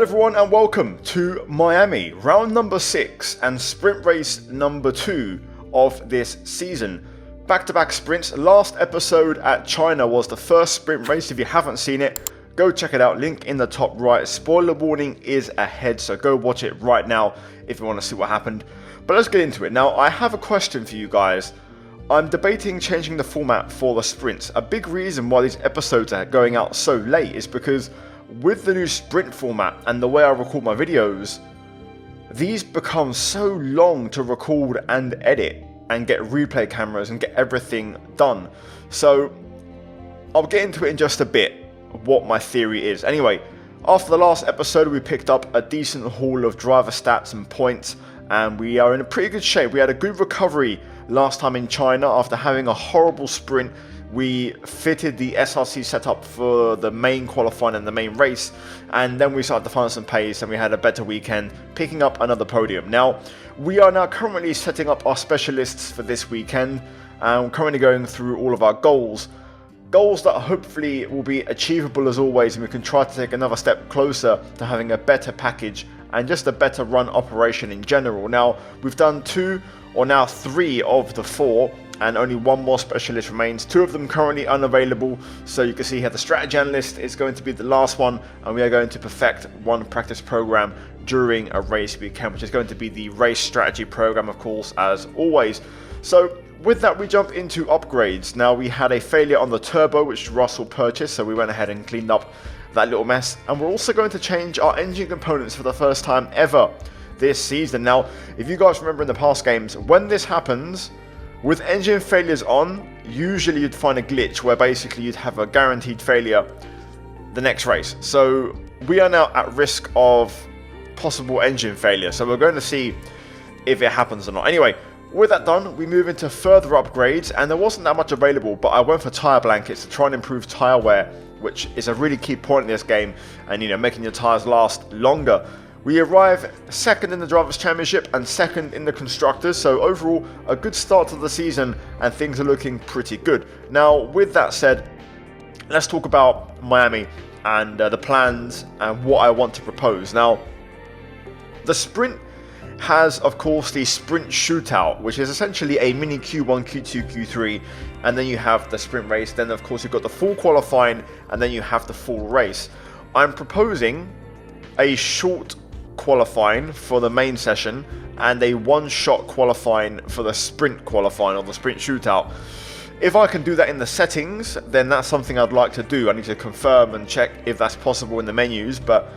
Hello everyone and welcome to Miami, round number 6 and sprint race number 2 of this season. Back-to-back sprints. Last episode at China was the first sprint race. If you haven't seen it, go check it out, link in the top right. Spoiler warning is ahead, so go watch it right now if you want to see what happened. But let's get into it. Now, I have a question for you guys. I'm debating changing the format for the sprints. A big reason why these episodes are going out so late is because with the new sprint format and the way I record my videos, these become so long to record and edit and get replay cameras and get everything done. So I'll get into it in just a bit, what my theory is. Anyway, after the last episode we picked up a decent haul of driver stats and points, and we are in a pretty good shape. We had a good recovery last time in China after having a horrible sprint. We fitted the SRC setup for the main qualifying and the main race, and then we started to find some pace and we had a better weekend, picking up another podium. Now, we are now currently setting up our specialists for this weekend, and we're currently going through all of our goals. Goals that hopefully will be achievable as always, and we can try to take another step closer to having a better package and just a better run operation in general. Now, we've done 2 or now 3 of the 4, and only 1 more specialist remains. 2 of them currently unavailable, so you can see here the strategy analyst is going to be the last one, and we are going to perfect 1 practice program during a race weekend, which is going to be the race strategy program, of course, as always. So with that, we jump into upgrades. Now, we had a failure on the turbo, which Russell purchased, so we went ahead and cleaned up that little mess, and we're also going to change our engine components for the first time ever this season. Now, if you guys remember in the past games, when this happens, with engine failures on, usually you'd find a glitch where basically you'd have a guaranteed failure the next race. So we are now at risk of possible engine failure, so we're going to see if it happens or not. Anyway, with that done, we move into further upgrades, and there wasn't that much available, but I went for tyre blankets to try and improve tyre wear, which is a really key point in this game, and making your tyres last longer. We arrive second in the Drivers' Championship and second in the Constructors, so overall a good start to the season and things are looking pretty good. Now, with that said, let's talk about Miami and the plans and what I want to propose. Now, the sprint has, of course, the sprint shootout, which is essentially a mini Q1, Q2, Q3, and then you have the sprint race. Then, of course, you've got the full qualifying, and then you have the full race. I'm proposing a short qualifying for the main session and a one-shot qualifying for the sprint qualifying or the sprint shootout. If I can do that in the settings, then that's something I'd like to do. I need to confirm and check if that's possible in the menus, but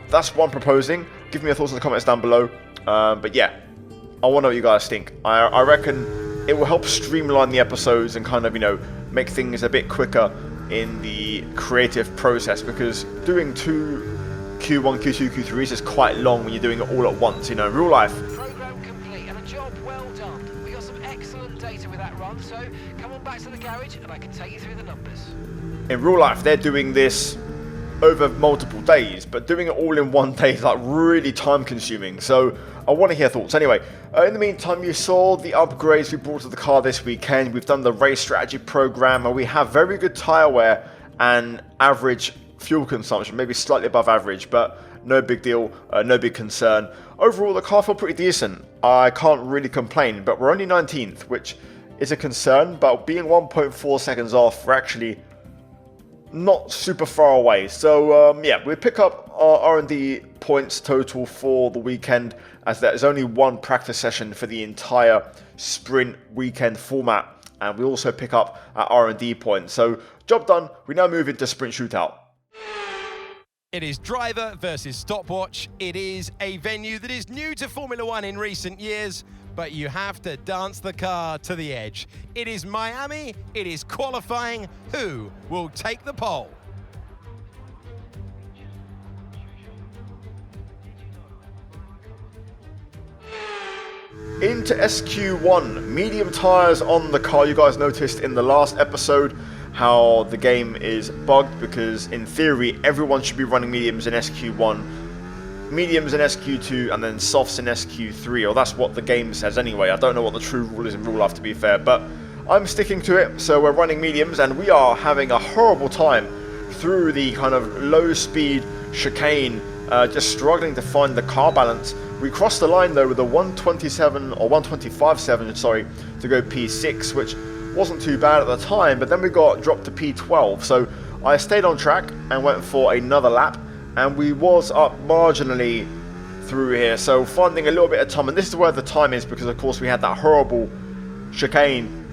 that's what I'm proposing. Give me your thoughts in the comments down below. But yeah, I want to know what you guys think. I reckon it will help streamline the episodes and kind of, make things a bit quicker in the creative process, because doing 2 Q1, Q2, Q3s is quite long when you're doing it all at once, in real life. Program complete and a job well done. We got some excellent data with that run, so come on back to the garage and I can take you through the numbers. In real life, they're doing this over multiple days, but doing it all in one day is like really time consuming, so I want to hear thoughts. Anyway, in the meantime, you saw the upgrades we brought to the car this weekend. We've done the race strategy program, and we have very good tyre wear and average fuel consumption, maybe slightly above average, but no big deal, no big concern. Overall, the car felt pretty decent. I can't really complain, but we're only 19th, which is a concern, but being 1.4 seconds off, we're actually not super far away. So yeah, we pick up our R&D points total for the weekend, as there is only 1 practice session for the entire sprint weekend format, and we also pick up our R&D points. So job done. We now move into sprint shootout. It is driver versus stopwatch. It is a venue that is new to Formula One in recent years, but you have to dance the car to the edge. It is Miami, it is qualifying. Who will take the pole? Into SQ1, medium tyres on the car. You guys noticed in the last episode how the game is bugged, because in theory everyone should be running mediums in SQ1, mediums in SQ2, and then softs in SQ3, or that's what the game says anyway. I don't know what the true rule is in real life, to be fair, but I'm sticking to it. So we're running mediums, and we are having a horrible time through the kind of low speed chicane just struggling to find the car balance. We crossed the line though with a 127 or 125.7, sorry, to go P6, which wasn't too bad at the time, but then we got dropped to P12. So I stayed on track and went for another lap, and we was up marginally through here, so finding a little bit of time. And this is where the time is, because of course we had that horrible chicane.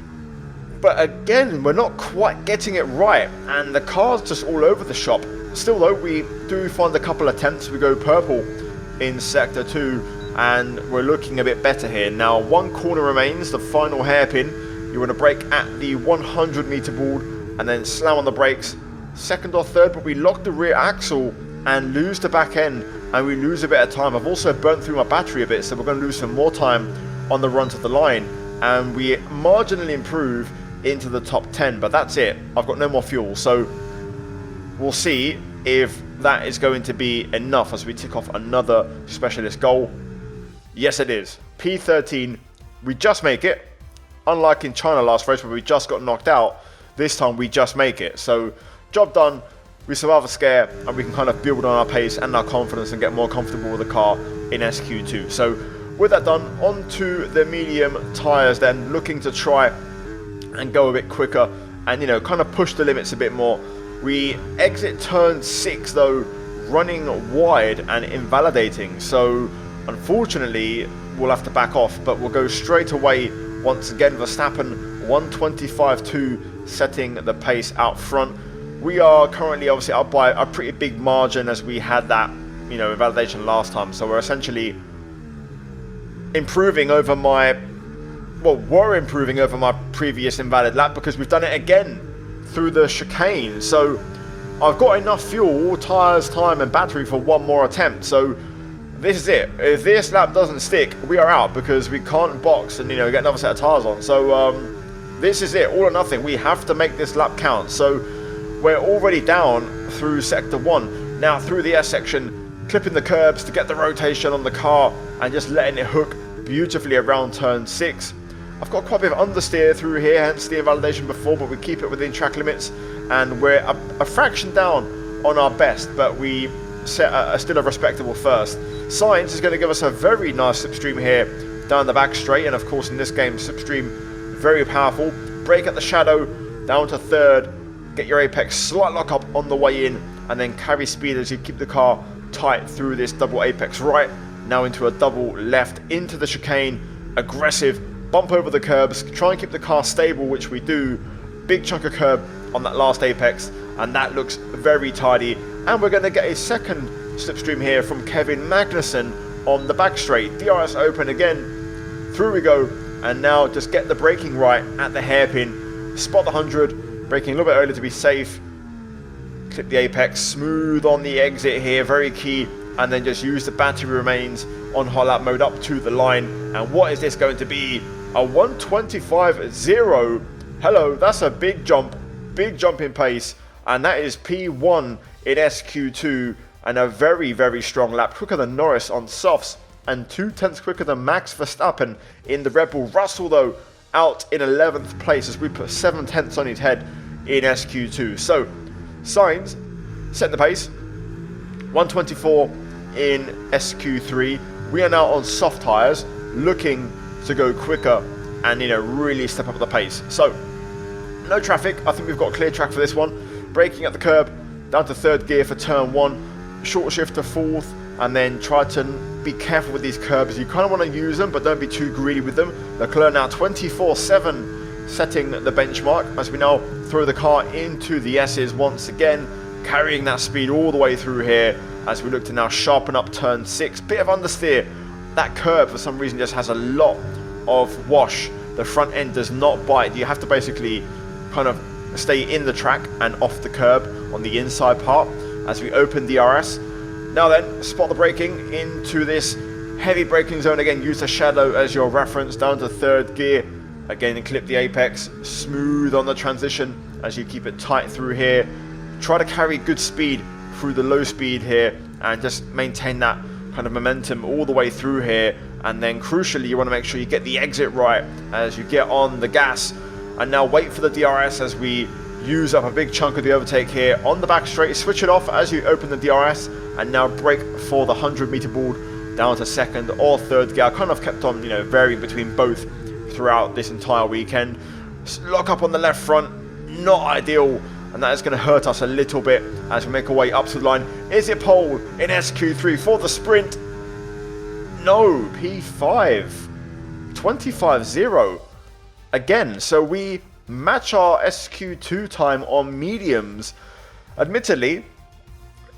But again, we're not quite getting it right, and the car's just all over the shop. Still though, we do find a couple attempts. We go purple in Sector 2, and we're looking a bit better here. Now, one corner remains, the final hairpin. You want to brake at the 100 meter board, and then slam on the brakes. Second or third, but we lock the rear axle and lose the back end, and we lose a bit of time. I've also burnt through my battery a bit, so we're going to lose some more time on the run to the line, and we marginally improve into the top 10, but that's it. I've got no more fuel, so we'll see if that is going to be enough as we tick off another specialist goal. Yes, it is. P13. We just make it. Unlike in China last race where we just got knocked out, this time we just make it. So, job done. We survive a scare, and we can kind of build on our pace and our confidence and get more comfortable with the car in SQ2. So, with that done, onto the medium tyres then, looking to try and go a bit quicker and, you know, kind of push the limits a bit more. We exit turn 6 though, running wide and invalidating, so unfortunately we'll have to back off, but we'll go straight away once again. Verstappen 125.2 setting the pace out front. We are currently obviously up by a pretty big margin, as we had that, you know, invalidation last time, so we're essentially improving over my previous invalid lap, because we've done it again through the chicane. So I've got enough fuel, tyres, time and battery for one more attempt. So this is it. If this lap doesn't stick, we are out, because we can't box and, you know, get another set of tyres on. So this is it, all or nothing. We have to make this lap count. So we're already down through Sector 1. Now through the S section, clipping the curbs to get the rotation on the car and just letting it hook beautifully around turn 6. I've got quite a bit of understeer through here, hence the invalidation before, but we keep it within track limits, and we're a fraction down on our best, but we set still a respectable first. Sainz is going to give us a very nice slipstream here down the back straight, and of course in this game slipstream very powerful. Brake at the shadow, down to third, get your apex, slight lock up on the way in, and then carry speed as you keep the car tight through this double apex right, now into a double left, into the chicane, aggressive, bump over the curbs, try and keep the car stable, which we do. Big chunk of curb on that last apex, and that looks very tidy. And we're going to get a second slipstream here from Kevin Magnussen on the back straight. DRS open again, through we go, and now just get the braking right at the hairpin, spot the 100, braking a little bit early to be safe, clip the apex, smooth on the exit here, very key, and then just use the battery remains on hot lap mode up to the line. And what is this going to be? A 125.0. Hello, that's a big jump in pace, and that is P1 in SQ2, and a very, very strong lap, quicker than Norris on softs, and 2/10 quicker than Max Verstappen in the Red Bull. Russell though out in 11th place, as we put 7/10 on his head in SQ2. So Sainz setting the pace, 124 in SQ3. We are now on soft tyres, looking to go quicker and, you know, really step up the pace. So no traffic. I think we've got a clear track for this one. Braking at the curb, down to third gear for turn 1, short shift to fourth, and then try to be careful with these curbs. You kind of want to use them, but don't be too greedy with them. Leclerc now 24.7 setting the benchmark, as we now throw the car into the S's once again, carrying that speed all the way through here as we look to now sharpen up turn 6. Bit of understeer. That curb for some reason just has a lot of wash. The front end does not bite. You have to basically kind of stay in the track and off the curb on the inside part as we open DRS. Now then, spot the braking into this heavy braking zone again. Use the shadow as your reference, down to third gear again, and clip the apex. Smooth on the transition as you keep it tight through here. Try to carry good speed through the low speed here and just maintain that kind of momentum all the way through here. And then crucially, you want to make sure you get the exit right as you get on the gas, and now wait for the DRS as we use up a big chunk of the overtake here on the back straight. Switch it off as you open the DRS, and now brake for the 100-meter board down to second or third gear. I kind of kept on, varying between both throughout this entire weekend. Lock up on the left front, not ideal, and that is going to hurt us a little bit as we make our way up to the line. Is it pole in SQ3 for the sprint? No, P5. 25-0. Again, so we match our SQ2 time on mediums. Admittedly,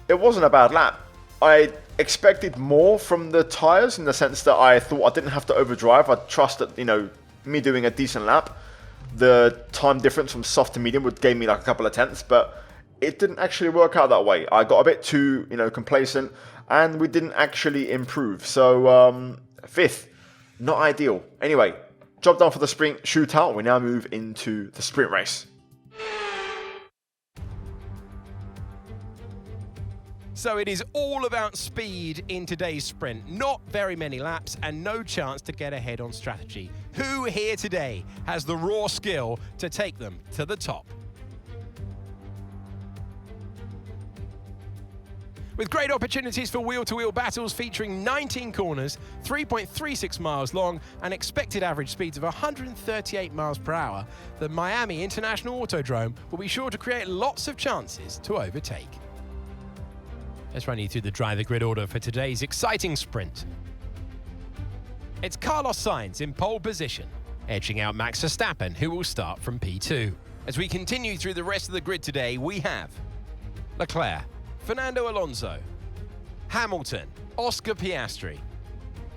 it wasn't a bad lap. I expected more from the tyres in the sense that I thought I didn't have to overdrive. I trust that, me doing a decent lap, the time difference from soft to medium would give me like a couple of tenths, but it didn't actually work out that way. I got a bit too, complacent, and we didn't actually improve. So, 5th, not ideal. Anyway, job done for the sprint shootout. We now move into the sprint race. So it is all about speed in today's sprint. Not very many laps and no chance to get ahead on strategy. Who here today has the raw skill to take them to the top? With great opportunities for wheel-to-wheel battles featuring 19 corners, 3.36 miles long, and expected average speeds of 138 miles per hour, the Miami International Autodrome will be sure to create lots of chances to overtake. Let's run you through the driver grid order for today's exciting sprint. It's Carlos Sainz in pole position, edging out Max Verstappen, who will start from P2. As we continue through the rest of the grid today, we have Leclerc, Fernando Alonso, Hamilton, Oscar Piastri,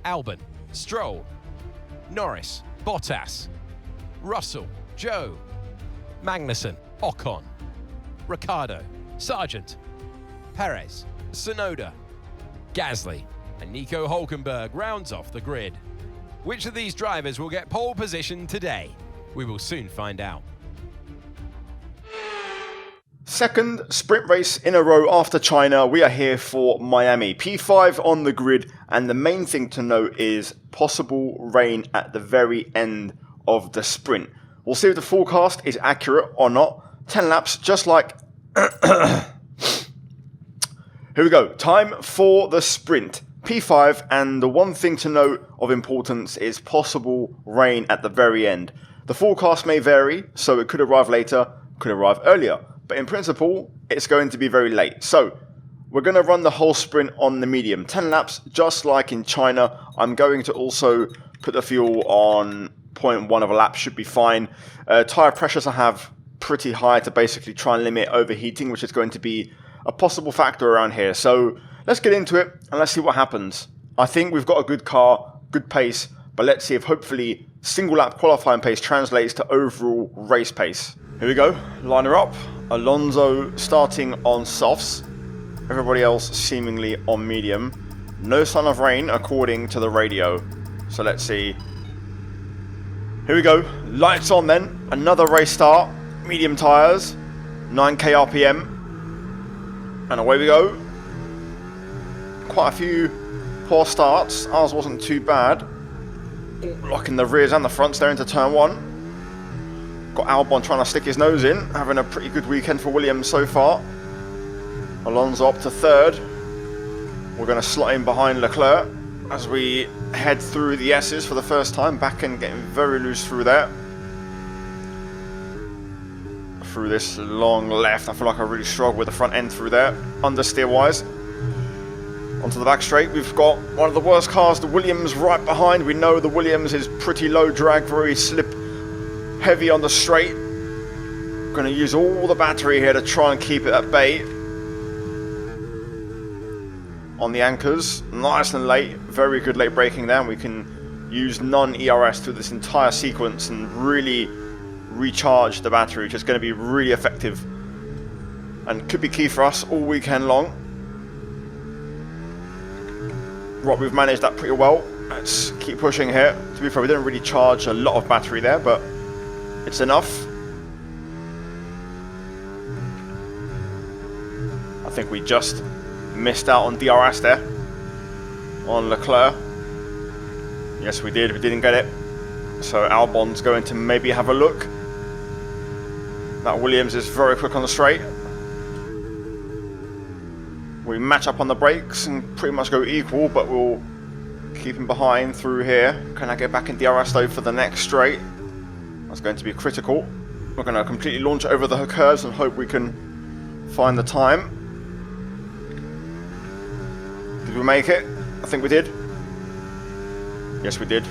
Albon, Stroll, Norris, Bottas, Russell, Joe, Magnussen, Ocon, Ricciardo, Sargent, Perez, Tsunoda, Gasly, and Nico Hülkenberg rounds off the grid. Which of these drivers will get pole position today? We will soon find out. Second sprint race in a row after China. We are here for Miami. P5 on the grid, and the main thing to note is possible rain at the very end of the sprint. We'll see if the forecast is accurate or not. 10 laps, just like... Here we go. Time for the sprint. P5, and the one thing to note of importance is possible rain at the very end. The forecast may vary, so it could arrive later, could arrive earlier. But in principle, it's going to be very late. So, we're going to run the whole sprint on the medium. 10 laps, just like in China. I'm going to also put the fuel on 0.1 of a lap, should be fine. Tyre pressures I have pretty high to basically try and limit overheating, which is going to be a possible factor around here. So, let's get into it and let's see what happens. I think we've got a good car, good pace, but let's see if hopefully single lap qualifying pace translates to overall race pace. Here we go, liner up. Alonso starting on softs, everybody else seemingly on medium. No sign of rain according to the radio, so let's see. Here we go, lights on then, another race start, medium tyres, 9k RPM, and away we go. Quite a few poor starts, ours wasn't too bad. Locking the rears and the fronts there into turn 1. Got Albon trying to stick his nose in, having a pretty good weekend for Williams so far. Alonso up to third. We're going to slot in behind Leclerc as we head through the S's for the first time. Back and getting very loose through there. Through this long left, I feel like I really struggle with the front end through there, understeer wise. Onto the back straight, we've got one of the worst cars, the Williams, right behind. We know the Williams is pretty low drag, very slip heavy on the straight. Going to use all the battery here to try and keep it at bay. On the anchors, nice and late, very good late braking there. We can use non-ERS through this entire sequence and really recharge the battery, which is going to be really effective and could be key for us all weekend long. Right, we've managed that pretty well. Let's keep pushing here. To be fair, we didn't really charge a lot of battery there, but it's enough. I think we just missed out on DRS there on Leclerc. Yes, we did. We didn't get it. So Albon's going to maybe have a look. That Williams is very quick on the straight. We match up on the brakes and pretty much go equal, but we'll keep him behind through here. Can I get back in DRS though for the next straight? That's going to be critical. We're going to completely launch over the curves and hope we can find the time. Did we make it? I think we did. Yes, we did.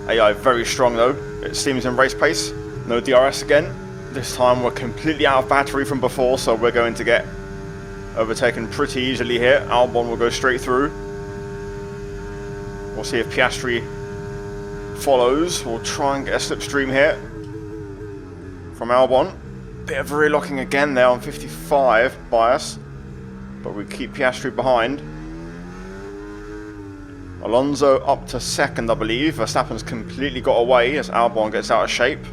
AI very strong though. It seems in race pace. No DRS again. This time we're completely out of battery from before, so we're going to get overtaken pretty easily here. Albon will go straight through. We'll see if Piastri follows. We'll try and get a slipstream here from Albon. Bit of rear locking again there on 55 bias, but we keep Piastri behind. Alonso up to second, I believe. Verstappen's completely got away as Albon gets out of shape.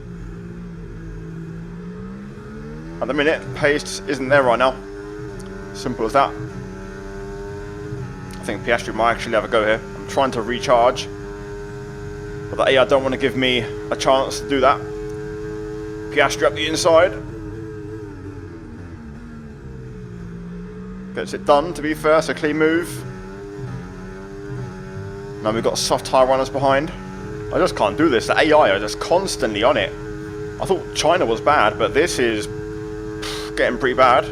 At the minute, pace isn't there right now. Simple as that. I think Piastri might actually have a go here. I'm trying to recharge, but the AI don't want to give me a chance to do that. Piastri up the inside. Gets it done, to be fair, it's a clean move. Now we've got soft tyre runners behind. I just can't do this. The AI are just constantly on it. I thought China was bad, but this is getting pretty bad.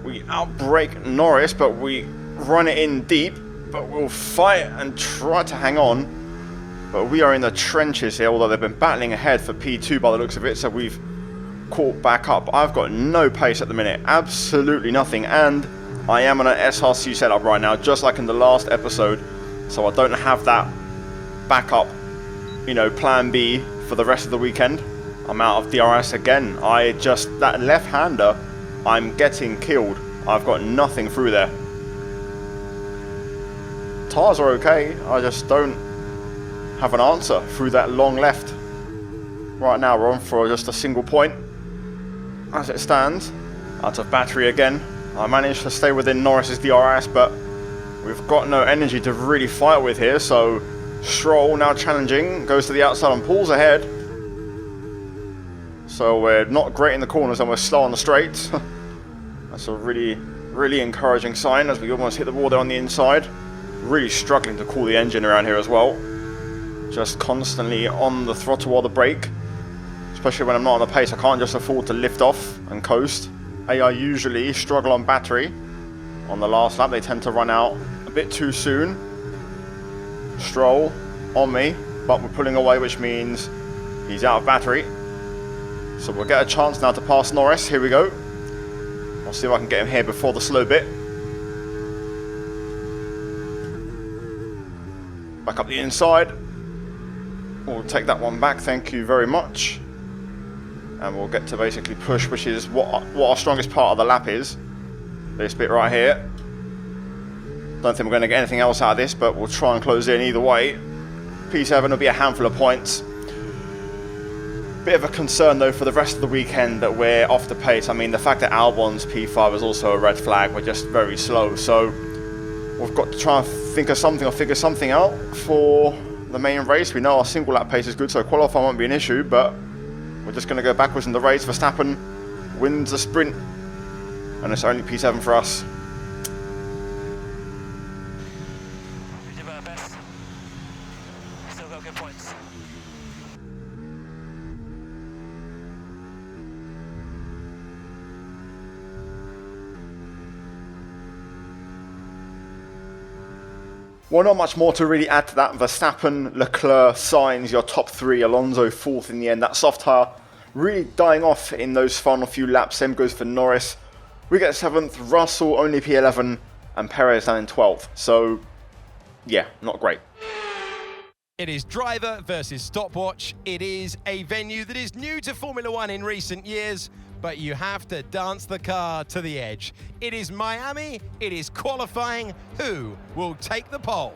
We outbrake Norris, but we run it in deep. But we'll fight and try to hang on. But we are in the trenches here, although they've been battling ahead for P2 by the looks of it, so we've caught back up. I've got no pace at the minute, absolutely nothing, and I am on an SRC setup right now, just like in the last episode, so I don't have that backup, you know, plan B for the rest of the weekend. I'm out of DRS again. That left-hander, I'm getting killed. I've got nothing through there. Tyres are okay, I just don't have an answer through that long left. Right now we're on for just a single point. As it stands, out of battery again. I managed to stay within Norris's DRS, but we've got no energy to really fight with here, so Stroll now challenging, goes to the outside and pulls ahead. So we're not great in the corners and we're slow on the straights. That's a really, really encouraging sign as we almost hit the wall there on the inside. Really struggling to cool the engine around here as well. Just constantly on the throttle or the brake. Especially when I'm not on the pace, I can't just afford to lift off and coast. AI usually struggle on battery. On the last lap, they tend to run out a bit too soon. Stroll on me, but we're pulling away, which means he's out of battery. So we'll get a chance now to pass Norris. Here we go. I'll see if I can get him here before the slow bit. Back up the inside. We'll take that one back, thank you very much. And we'll get to basically push, which is what our strongest part of the lap is. This bit right here. Don't think we're going to get anything else out of this, but we'll try and close in either way. P7 will be a handful of points. Bit of a concern though for the rest of the weekend that we're off the pace. I mean, the fact that Albon's P5 is also a red flag. We're just very slow, so we've got to try and think of something or figure something out for the main race. We know our single lap pace is good, so qualifying won't be an issue, but we're just going to go backwards in the race. Verstappen wins the sprint, and it's only P7 for us. We did our best. Still got good points. Well, not much more to really add to that. Verstappen, Leclerc, Sainz, your top three. Alonso fourth in the end. That soft tyre really dying off in those final few laps. Same goes for Norris. We get 7th, Russell only P11, and Perez down in 12th. So, yeah, not great. It is driver versus stopwatch. It is a venue that is new to Formula One in recent years, but you have to dance the car to the edge. It is Miami, it is qualifying. Who will take the pole?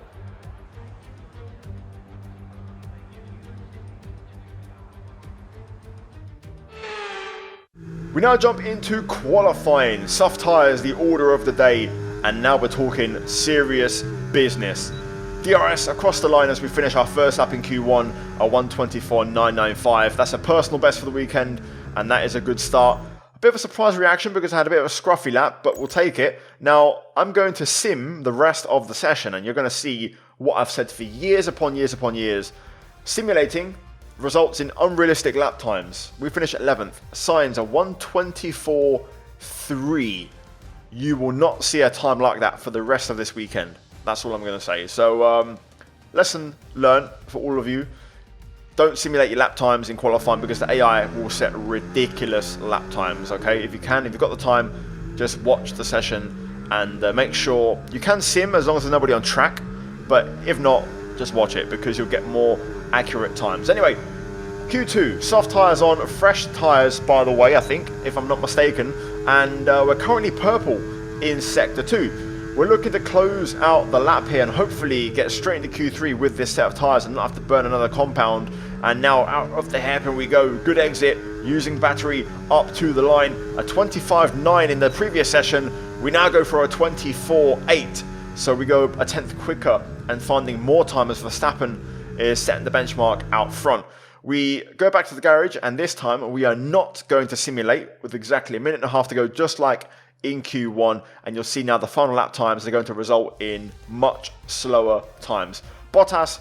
We now jump into qualifying. Soft tyres, the order of the day, and now we're talking serious business. DRS across the line as we finish our first lap in Q1, a 1:24.995. That's a personal best for the weekend, and that is a good start. A bit of a surprise reaction because I had a bit of a scruffy lap, but we'll take it. Now, I'm going to sim the rest of the session, and you're going to see what I've said for years upon years upon years. Simulating results in unrealistic lap times. We finish at 11th. Signs a 1:24.3. You will not see a time like that for the rest of this weekend. That's all I'm going to say. So, lesson learned for all of you. Don't simulate your lap times in qualifying because the AI will set ridiculous lap times, okay? If you've got the time, just watch the session and make sure you can sim as long as there's nobody on track. But if not, just watch it because you'll get more accurate times. Anyway, Q2, soft tyres on, fresh tyres by the way, I think, if I'm not mistaken. And we're currently purple in Sector 2. We're looking to close out the lap here and hopefully get straight into Q3 with this set of tyres and not have to burn another compound. And now out of the hairpin we go. Good exit, using battery up to the line. A 25.9 in the previous session. We now go for a 24.8. So we go a tenth quicker and finding more time as Verstappen is setting the benchmark out front. We go back to the garage and this time we are not going to simulate with exactly a minute and a half to go, just like in Q1, and you'll see now the final lap times are going to result in much slower times. Bottas,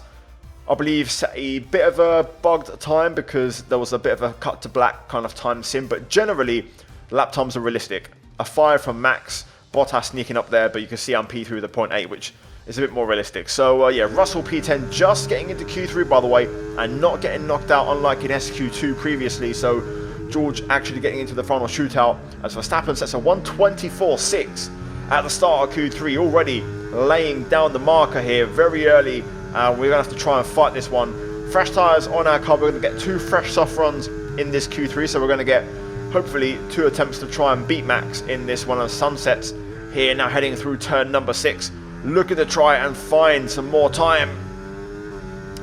I believe, set a bit of a bugged time because there was a bit of a cut to black kind of time sim, but generally the lap times are realistic. A 5 from Max, Bottas sneaking up there, but you can see I'm P3 with a 0.8, which is a bit more realistic. So yeah, Russell P10 just getting into Q3 by the way, and not getting knocked out unlike in SQ2 previously, so George actually getting into the final shootout as Verstappen sets a 1:24.6 at the start of Q3, already laying down the marker here very early. We're going to have to try and fight this one. Fresh tyres on our car, we're going to get 2 fresh soft runs in this Q3, so we're going to get hopefully 2 attempts to try and beat Max in this one of sunsets here, now heading through turn number 6. Looking to try and find some more time,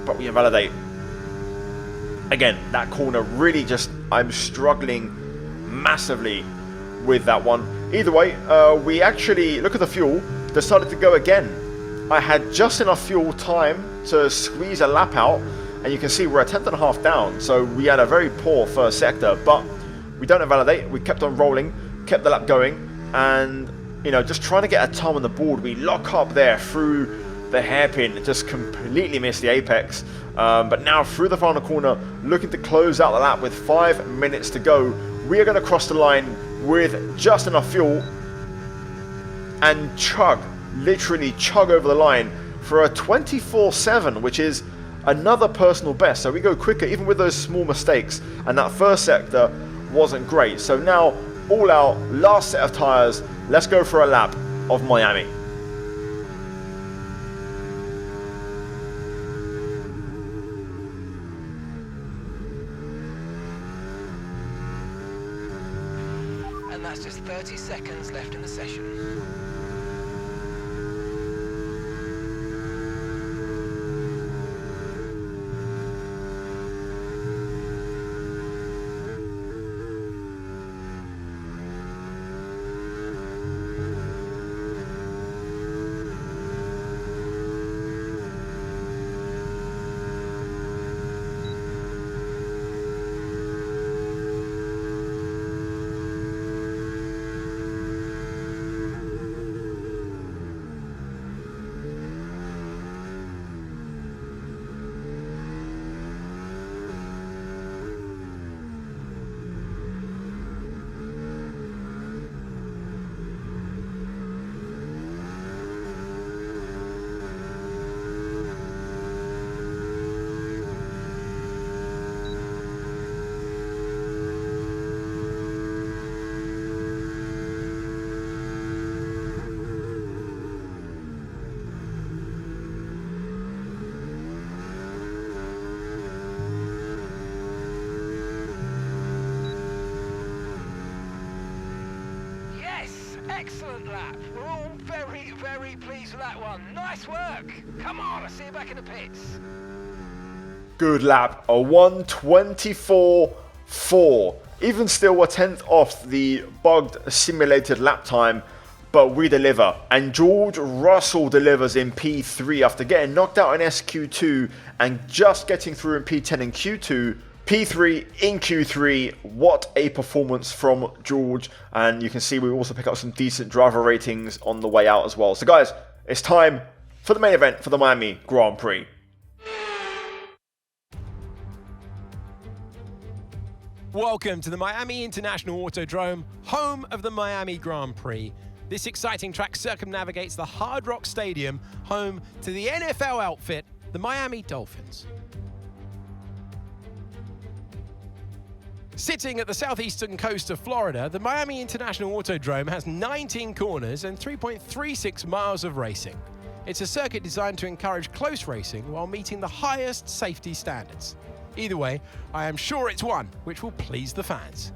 but we invalidate. Again, that corner really just, I'm struggling massively with that one. Either way, we actually, look at the fuel, decided to go again. I had just enough fuel time to squeeze a lap out, and you can see we're a tenth and a half down, so we had a very poor first sector, but we don't invalidate. We kept on rolling, kept the lap going, and you know, just trying to get a time on the board. We lock up there through the hairpin, just completely missed the apex. But now through the final corner, looking to close out the lap with 5 minutes to go. We are going to cross the line with just enough fuel and chug, literally chug over the line for a 24.7, which is another personal best. So we go quicker even with those small mistakes, and that first sector wasn't great. So now all out, last set of tyres, let's go for a lap of Miami. And that's just 30 seconds left in the session. Excellent lap. We're all very, very pleased with that one. Nice work. Come on, I'll see you back in the pits. Good lap, a 1:24.4. Even still, a tenth off the bugged simulated lap time, but we deliver. And George Russell delivers in P3 after getting knocked out in SQ2 and just getting through in P10 in Q2. P3 in Q3, what a performance from George. And you can see we also pick up some decent driver ratings on the way out as well. So guys, it's time for the main event for the Miami Grand Prix. Welcome to the Miami International Autodrome, home of the Miami Grand Prix. This exciting track circumnavigates the Hard Rock Stadium, home to the NFL outfit, the Miami Dolphins. Sitting at the southeastern coast of Florida, the Miami International Autodrome has 19 corners and 3.36 miles of racing. It's a circuit designed to encourage close racing while meeting the highest safety standards. Either way, I am sure it's one which will please the fans.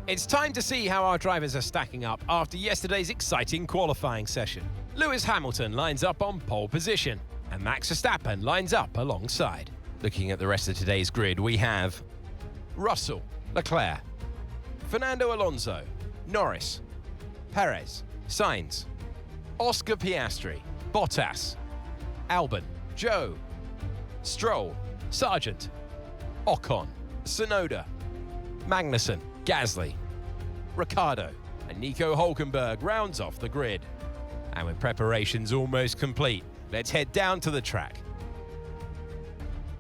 It's time to see how our drivers are stacking up after yesterday's exciting qualifying session. Lewis Hamilton lines up on pole position, and Max Verstappen lines up alongside. Looking at the rest of today's grid, we have Russell, Leclerc, Fernando Alonso, Norris, Perez, Sainz, Oscar Piastri, Bottas, Albon, Zhou, Stroll, Sargent, Ocon, Tsunoda, Magnussen, Gasly, Ricciardo, and Nico Hülkenberg rounds off the grid. And with preparations almost complete, let's head down to the track.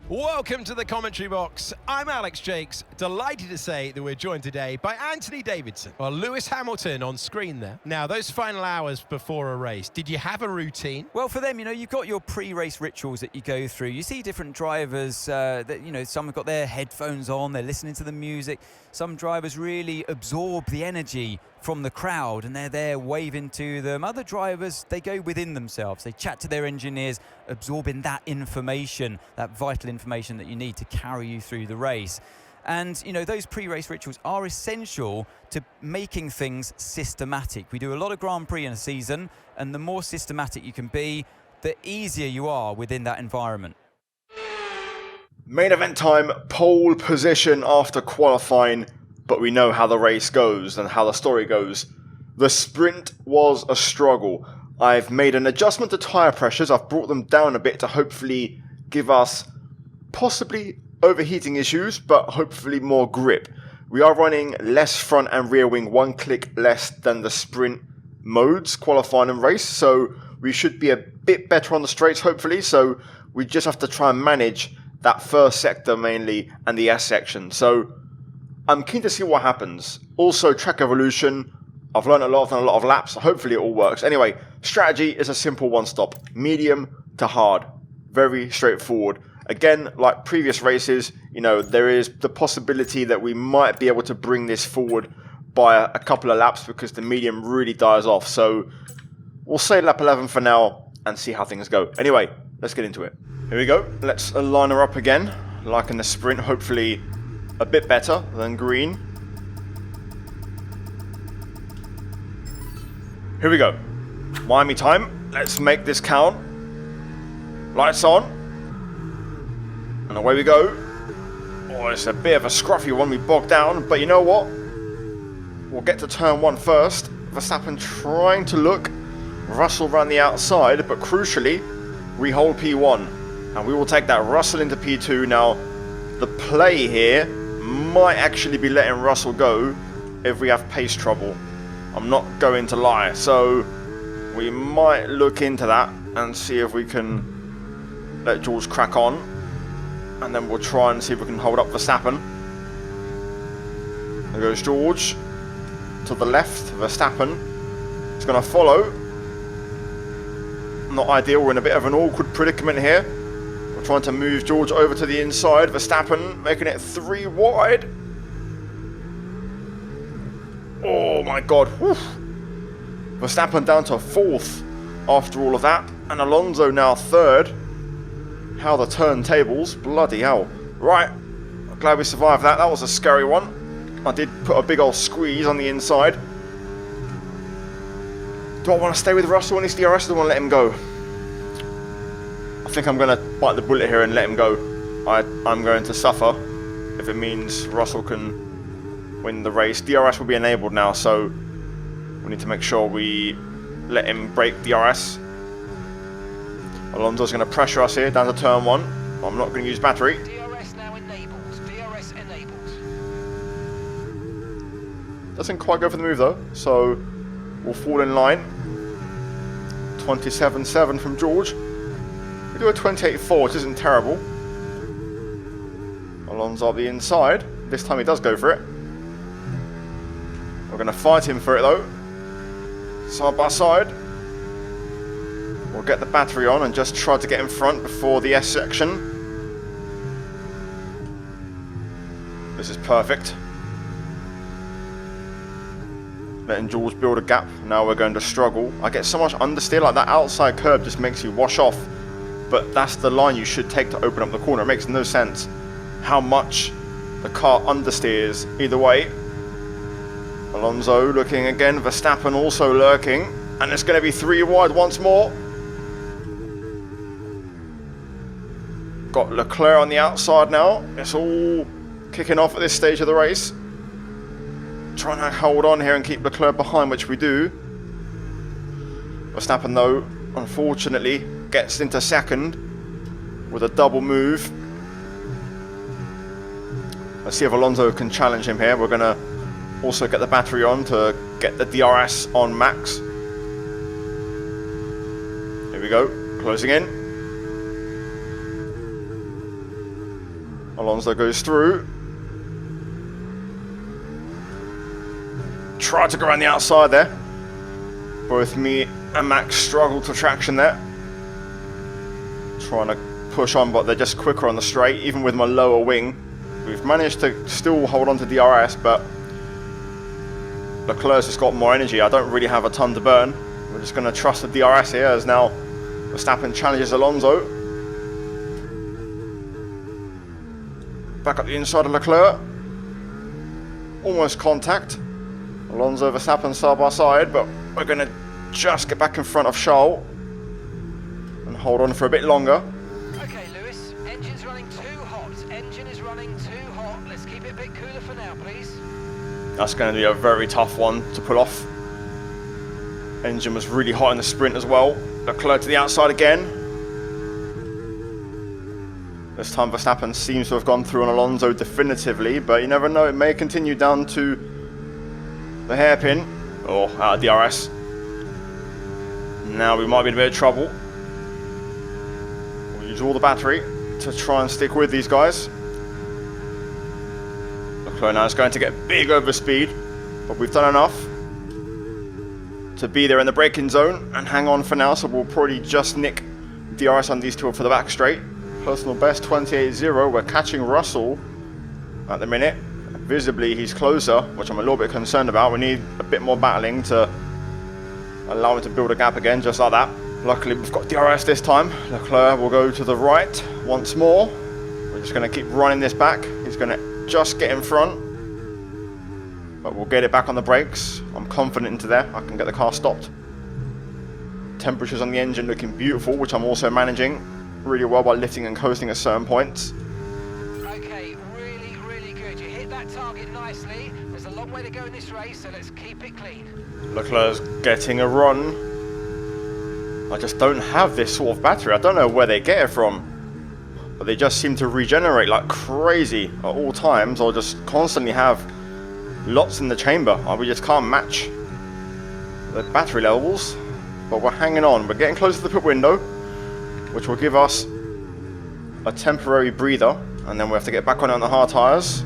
Welcome to the commentary box. I'm Alex Jakes, delighted to say that we're joined today by Anthony Davidson. Well, Lewis Hamilton on screen there. Now, those final hours before a race, did you have a routine? Well, for them, you've got your pre-race rituals that you go through. You see different drivers that, some have got their headphones on, they're listening to the music. Some drivers really absorb the energy from the crowd and they're there waving to them. Other drivers, they go within themselves. They chat to their engineers, absorbing that information, that vital information that you need to carry you through the race. And, those pre-race rituals are essential to making things systematic. We do a lot of Grand Prix in a season, and the more systematic you can be, the easier you are within that environment. Main event time, pole position after qualifying, but we know how the race goes and how the story goes. The sprint was a struggle. I've made an adjustment to tyre pressures. I've brought them down a bit to hopefully give us possibly overheating issues, but hopefully more grip. We are running less front and rear wing, one click less than the sprint modes, qualifying and race, so we should be a bit better on the straights hopefully, so we just have to try and manage that first sector mainly and the S section. So I'm keen to see what happens. Also, track evolution, I've learned a lot, I've done a lot of laps, so hopefully it all works. Anyway, strategy is a simple one stop, medium to hard, very straightforward. Again, like previous races, there is the possibility that we might be able to bring this forward by a couple of laps because the medium really dies off. So we'll say lap 11 for now and see how things go. Anyway, let's get into it. Here we go. Let's line her up again, like in the sprint, hopefully a bit better than green. Here we go. Miami time. Let's make this count. Lights on. And away we go. Oh, it's a bit of a scruffy one. We bogged down. But you know what? We'll get to turn one first. Verstappen trying to look. Russell around the outside. But crucially, we hold P1. And we will take that Russell into P2. Now, the play here might actually be letting Russell go if we have pace trouble. I'm not going to lie. So, we might look into that and see if we can let George crack on. And then we'll try and see if we can hold up Verstappen. There goes George. To the left, Verstappen. He's going to follow. Not ideal. We're in a bit of an awkward predicament here. We're trying to move George over to the inside. Verstappen making it 3 wide. Oh my god. Whew. Verstappen down to 4th after all of that. And Alonso now 3rd. How the turntables. Bloody hell. Right. I'm glad we survived that. That was a scary one. I did put a big old squeeze on the inside. Do I want to stay with Russell on his DRS or do I want to let him go? I think I'm going to bite the bullet here and let him go. I'm going to suffer if it means Russell can win the race. DRS will be enabled now, so We need to make sure we let him break DRS. Alonso's going to pressure us here down to turn 1. I'm not going to use battery. DRS now enabled. DRS enabled. Doesn't quite go for the move though, so we'll fall in line. 27.7 from George. We do a 28.4, which isn't terrible. Alonso up the inside. This time he does go for it. We're going to fight him for it though. Side by side. We'll get the battery on and just try to get in front before the S section. This is perfect. Letting Jules build a gap. Now we're going to struggle. I get so much understeer, like that outside curb just makes you wash off. But that's the line you should take to open up the corner. It makes no sense how much the car understeers either way. Alonso looking again. Verstappen also lurking. And it's going to be 3 wide once more. Got Leclerc on the outside now. It's all kicking off at this stage of the race. Trying to hold on here and keep Leclerc behind, which we do. Verstappen, though, unfortunately, gets into second with a double move. Let's see if Alonso can challenge him here. We're going to also get the battery on to get the DRS on max. Here we go, closing in. Alonso goes through. Try to go around the outside there. Both me and Max struggle to traction there. Trying to push on, but they're just quicker on the straight, even with my lower wing. We've managed to still hold on to DRS, but Leclerc's just got more energy. I don't really have a ton to burn. We're just going to trust the DRS here as now Verstappen challenges Alonso. Back up the inside of Leclerc. Almost contact. Alonso, Verstappen side by side, but we're going to just get back in front of Charles and hold on for a bit longer. Okay, Lewis, engine's running too hot. Engine is running too hot. Let's keep it a bit cooler for now, please. That's going to be a very tough one to pull off. Engine was really hot in the sprint as well. Leclerc to the outside again. This time Verstappen seems to have gone through on Alonso definitively, but you never know, it may continue down to the hairpin, or out of DRS. Now we might be in a bit of trouble. We'll use all the battery to try and stick with these guys. Leclerc now is going to get big overspeed, but we've done enough to be there in the braking zone and hang on for now, so we'll probably just nick DRS on these two for the back straight. Personal best 28.0. We're catching Russell at the minute. Visibly he's closer, which I'm a little bit concerned about. We need a bit more battling to allow him to build a gap again, just like that. Luckily we've got DRS this time. Leclerc will go to the right once more. We're just going to keep running this back. He's going to just get in front, but we'll get it back on the brakes. I'm confident into there. I can get the car stopped. Temperatures on the engine looking beautiful, which I'm also managing really well by lifting and coasting at certain points. Okay, really, really good. You hit that target nicely. There's a long way to go in this race, so let's keep it clean. Leclerc's getting a run. I just don't have this sort of battery. I don't know where they get it from, but they just seem to regenerate like crazy at all times, or just constantly have lots in the chamber. We just can't match the battery levels, but we're hanging on. We're getting close to the pit window, which will give us a temporary breather, and then we have to get back on the hard tyres.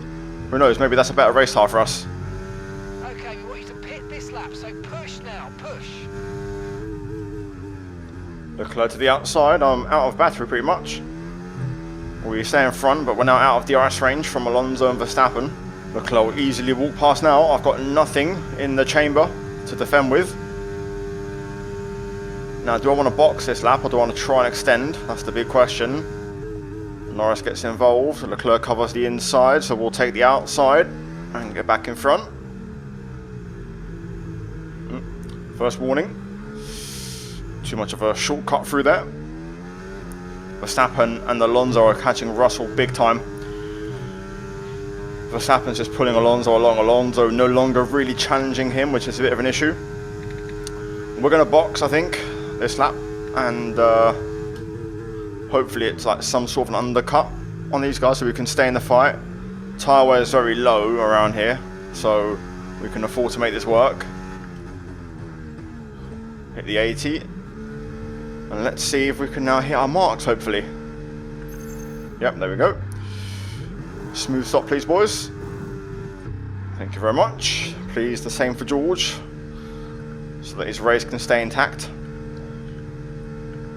Who knows, maybe that's a better race tire for us. Okay, we want you to pit this lap, so push now, push. Leclerc to the outside. I'm out of battery pretty much. We stay in front, but we're now out of DRS range from Alonso and Verstappen. Leclerc will easily walk past now. I've got nothing in the chamber to defend with. Now, do I want to box this lap or do I want to try and extend? That's the big question. Norris gets involved. Leclerc covers the inside, so we'll take the outside and get back in front. First warning. Too much of a shortcut through there. Verstappen and Alonso are catching Russell big time. Verstappen's just pulling Alonso along. Alonso no longer really challenging him, which is a bit of an issue. We're going to box, I think, this lap, and hopefully it's like some sort of an undercut on these guys so we can stay in the fight. Tyre wear is very low around here, so we can afford to make this work. Hit the 80, and let's see if we can now hit our marks, hopefully. Yep, there we go. Smooth stop, please, boys. Thank you very much. Please, the same for George, so that his race can stay intact.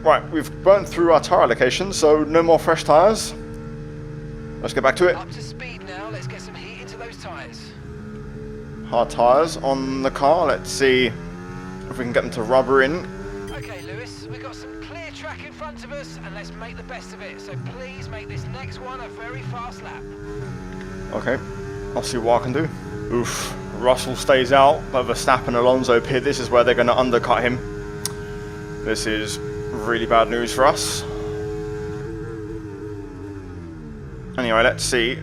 Right, we've burnt through our tyre allocation, so no more fresh tyres. Let's get back to it. Up to speed now. Let's get some heat into those tyres. Hard tyres on the car. Let's see if we can get them to rubber in. Okay, Lewis, we've got some clear track in front of us, and let's make the best of it. So please make this next one a very fast lap. Okay, I'll see what I can do. Oof, Russell stays out, but Verstappen and Alonso pit. This is where they're going to undercut him. This is really bad news for us. Anyway, let's see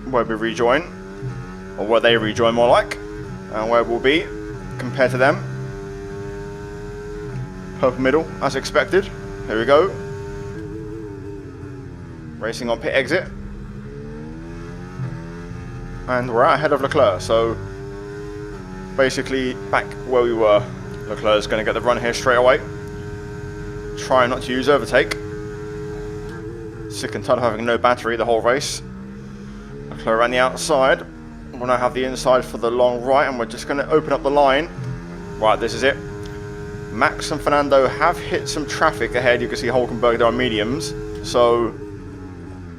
where we rejoin, or where they rejoin more like, and where we'll be compared to them. Purple middle, as expected. Here we go. Racing on pit exit. And we're out ahead of Leclerc, so basically back where we were. Leclerc's going to get the run here straight away. Try not to use overtake. Sick and tired of having no battery the whole race. Leclerc around the outside. We'll now have the inside for the long right, and we're just going to open up the line. Right, this is it. Max and Fernando have hit some traffic ahead. You can see Hulkenberg there on mediums, so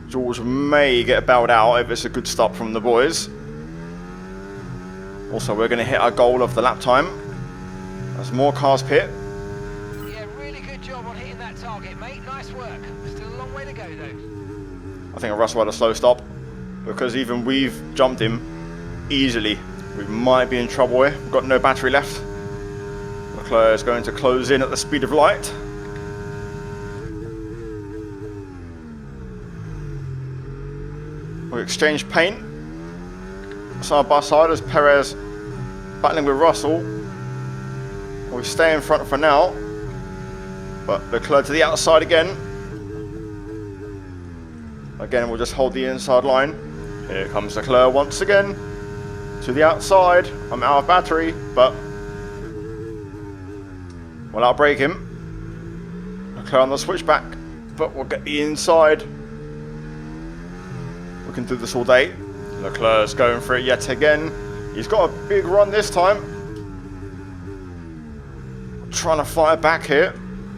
George may get bowed out if it's a good stop from the boys. Also, we're going to hit our goal of the lap time as more cars pit. Yeah, really good job on hitting that target, mate. Nice work. Still a long way to go, though. I think Russell had a slow stop, because even we've jumped him easily. We might be in trouble here. We've got no battery left. Leclerc is going to close in at the speed of light. We exchange paint side by side as Perez battling with Russell. We stay in front for now, but Leclerc to the outside again. Again, we'll just hold the inside line. Here comes Leclerc once again to the outside. I'm out of battery, but we'll outbrake him. Leclerc on the switchback, but we'll get the inside. We can do this all day. Leclerc's going for it yet again. He's got a big run this time. Trying to fire back here,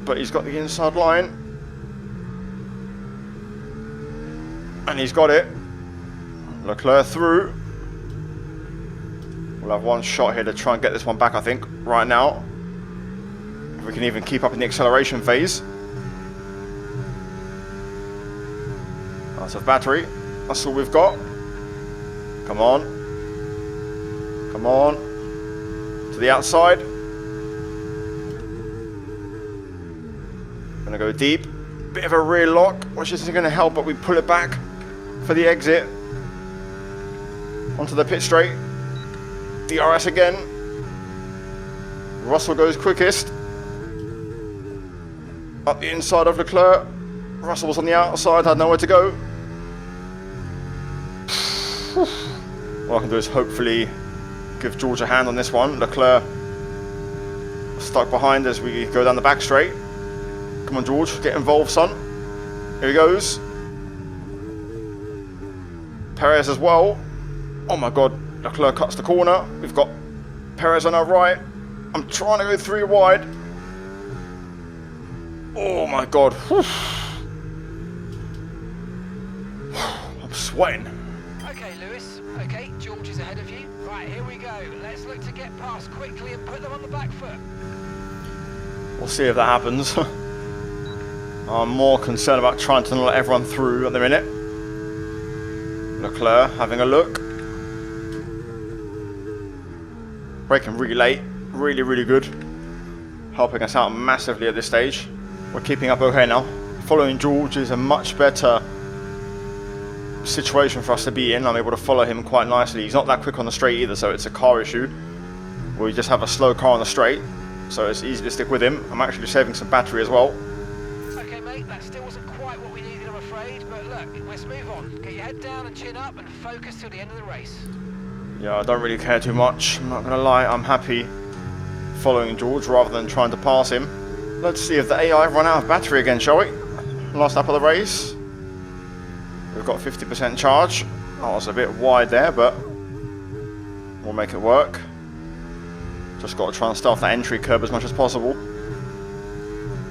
but he's got the inside line. And he's got it. Leclerc through. We'll have one shot here to try and get this one back, I think, right now. If we can even keep up in the acceleration phase. Out of battery. That's all we've got. Come on. Come on. To the outside. Gonna go deep. Bit of a rear lock, which isn't going to help, but we pull it back for the exit. Onto the pit straight. DRS again. Russell goes quickest. Up the inside of Leclerc. Russell was on the outside, had nowhere to go. What I can do is hopefully give George a hand on this one. Leclerc stuck behind as we go down the back straight. Come on, George, get involved, son. Here he goes. Perez as well. Oh my god, Leclerc cuts the corner. We've got Perez on our right. I'm trying to go 3 wide. Oh my god. Whew. I'm sweating. Okay, Lewis. Okay, George is ahead of you. Right, here we go. Let's look to get past quickly and put them on the back foot. We'll see if that happens. I'm more concerned about trying to let everyone through at the minute. Leclerc having a look. Braking really late. Really, really good. Helping us out massively at this stage. We're keeping up okay now. Following George is a much better situation for us to be in. I'm able to follow him quite nicely. He's not that quick on the straight either, so it's a car issue. we just have a slow car on the straight, so it's easy to stick with him. I'm actually saving some battery as well. Okay, mate, that still wasn't quite what we needed, I'm afraid, but look, let's move on. Get your head down and chin up and focus till the end of the race. Yeah, I don't really care too much. I'm not going to lie, I'm happy following George rather than trying to pass him. Let's see if the AI run out of battery again, shall we? Last lap of the race. We've got 50% charge. That was a bit wide there, but we'll make it work. Just got to try and start that entry curb as much as possible.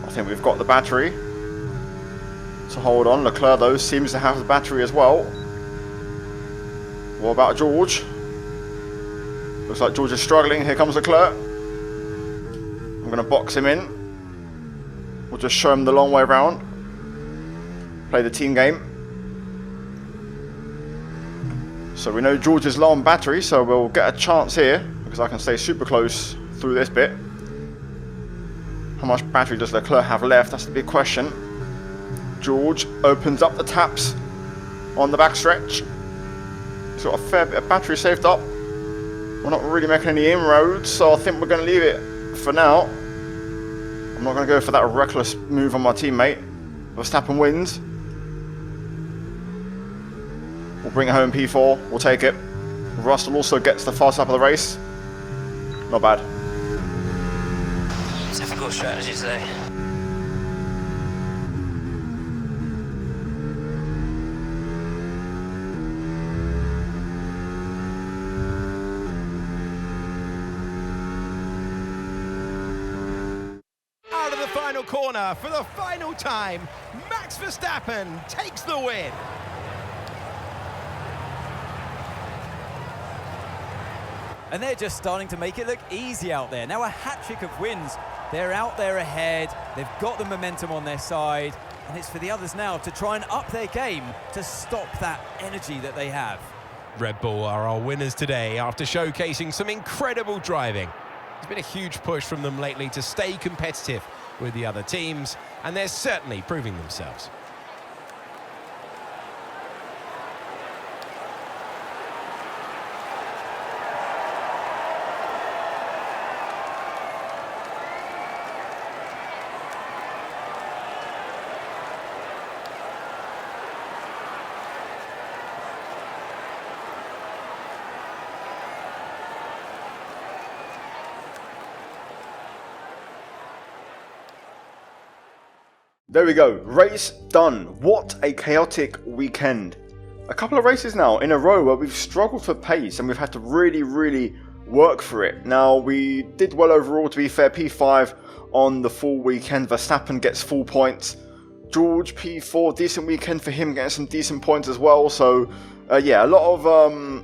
I think we've got the battery to hold on. Leclerc, though, seems to have the battery as well. What about George? Looks like George is struggling. Here comes Leclerc. I'm going to box him in. We'll just show him the long way around. Play the team game. So we know George is low on battery, so we'll get a chance here because I can stay super close through this bit. How much battery does Leclerc have left? That's the big question. George opens up the taps on the backstretch. He's got a fair bit of battery saved up. We're not really making any inroads, so I think we're going to leave it for now. I'm not going to go for that reckless move on my teammate. Verstappen wins. We'll bring it home P4. We'll take it. Russell also gets the fast lap of the race. Not bad. Difficult strategy today. Out of the final corner for the final time, Max Verstappen takes the win. And they're just starting to make it look easy out there. Now a hat-trick of wins. They're out there ahead. They've got the momentum on their side. And it's for the others now to try and up their game to stop that energy that they have. Red Bull are our winners today after showcasing some incredible driving. There's been a huge push from them lately to stay competitive with the other teams, and they're certainly proving themselves. There we go, race done. What a chaotic weekend. A couple of races now in a row where we've struggled for pace and we've had to really work for it. Now, we did well overall, to be fair. P5 on the full weekend. Verstappen gets full points. George, P4, decent weekend for him, getting some decent points as well. So, yeah, a lot of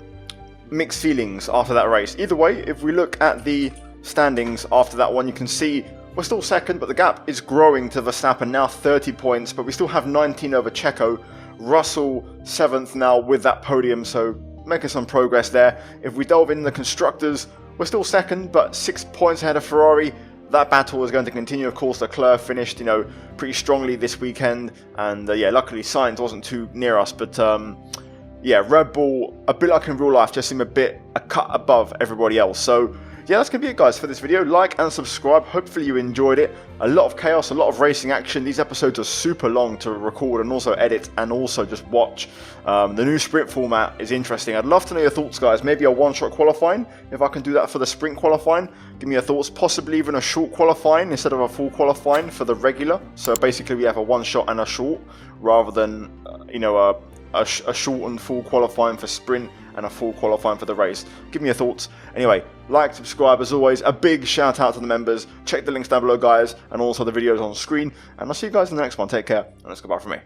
mixed feelings after that race. Either way, if we look at the standings after that one, you can see we're still second, but the gap is growing to Verstappen, now 30 points, but we still have 19 over Checo. Russell 7th now with that podium, so making some progress there. If we delve in the constructors, we're still second, but 6 points ahead of Ferrari. That battle is going to continue. Of course, Leclerc finished, pretty strongly this weekend, and yeah, luckily Sainz wasn't too near us, but yeah, Red Bull, a bit like in real life, just seem a cut above everybody else. So yeah, that's going to be it, guys, for this video. Like and subscribe. Hopefully you enjoyed it. A lot of chaos, a lot of racing action. These episodes are super long to record and also edit and also just watch. The new sprint format is interesting. I'd love to know your thoughts, guys. Maybe a one-shot qualifying, if I can do that for the sprint qualifying. Give me your thoughts. Possibly even a short qualifying instead of a full qualifying for the regular. So basically we have a one-shot and a short rather than, a short and full qualifying for sprint and a full qualifying for the race. Give me your thoughts. Anyway, like, subscribe, as always. A big shout out to the members. Check the links down below, guys, and also the videos on screen. And I'll see you guys in the next one. Take care, and let's go back from me.